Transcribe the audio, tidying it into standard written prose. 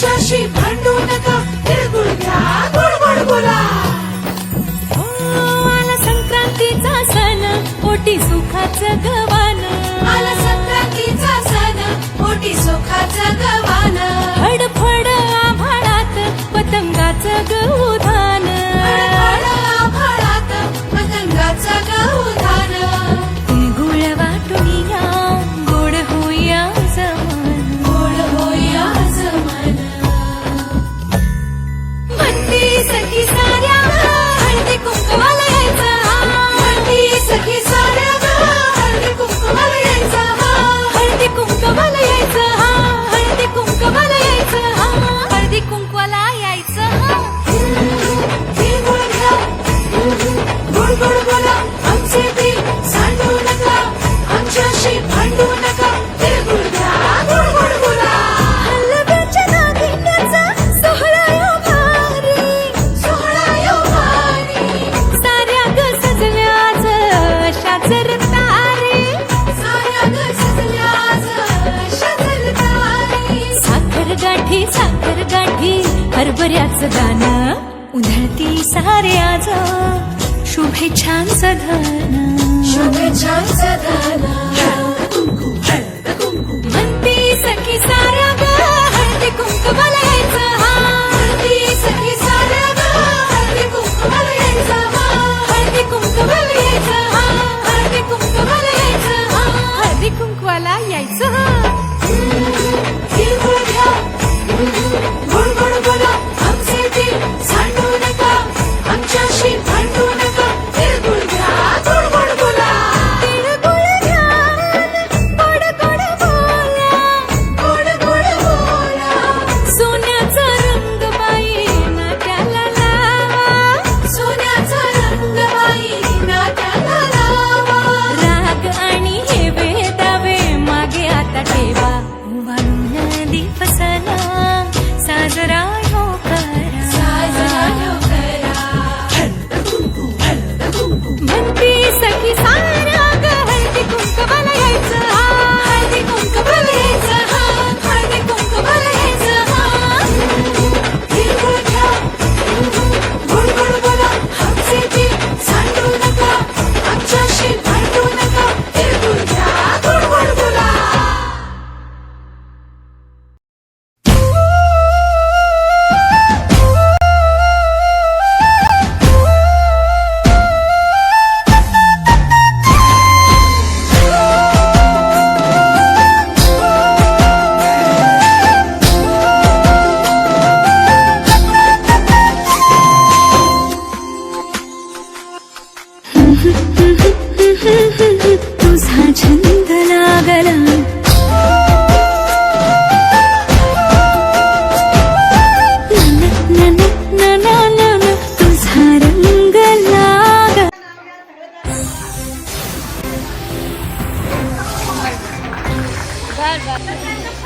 आमच्याशी भांडू नका, तिळगुळ घ्या, गोड गोड बोला. आला संक्रांतीचा सण, पोटी सुखाचं गवान. आला संक्रांतीचा सण, पोटी सुखाचं गवान. फडफड आभाळात पतंगाचं गौधान. फडफड आभाळात पतंगाचं गौधान. तिळगुळ वाटून या, गोड होऊया जमान. गोड होया जमान. म्हणती सखी साऱ्या हळदी कुंकवाला यायचं. म्हणती सखी साऱ्या हळदी कुंकवाला यायचं. हळदी कुंकवाला यायचं, हळदी कुंकवाला यायचं, हळदी कुंकवाला यायचं. तिळगुळ घ्या, गोड गोड बोला. आमचे दिल सांडू नका, आमच्याशी भांडू नका, तिळगुळ घ्या, गोड गोड बोला. हलव्याच्या नागिन्याचा सोहळा यो भारी. सोहळा यो भारी. साऱ्या ग सजल्या आज अशाच रतारी. साऱ्या ग सजल्या आज अशाच रतारी. साखर गाठी हरभऱ्याचं दाणं. उधळती सारे आज शुभेच्छांचं धन. शुभेच्छांचं धन. म्हणती सखी साऱ्या ग हळदी कुंकवाला यायचं. हळदी सखी साऱ्या ग हळदी कुंकवाला यायचं. हळदी कुंकवाला यायचं, हळदी कुंकवाला यायचं, हळदी कुंकवाला यायचं. तिळगुळ घ्या, गोड गोड बोला. आमचे दिल सांडू नका, आमच्याशी भांडू नका, तिळगुळ घ्या, गोड गोड बोला. तिळगुळ घ्या, गोड गोड बोला. गोड गोड बोला. सोन्याचा रंग बाई नाट्याला लावा. सोन्याचा रंग बाई नाट्याला लावा. राग आणि हे वेदावे मागे आता ठेवा. वाळून दीप सणा साजरा हो करा. साजरा यो करा. म्हणती सखी साऱ्या ग हळदी कुंकवाला यायचं. हळदी कुंकवाला यायचं. हळदी कुंकवाला यायचं. तिळगुळ घ्या, गोड गोड बोला. आमचे दिल सांडू नका, आमच्याशी भांडू नका, तिळगुळ घ्या, गोड गोड बोला. तुझा छंद लागला. न, न, न, तुझा रंग लागला. बर बर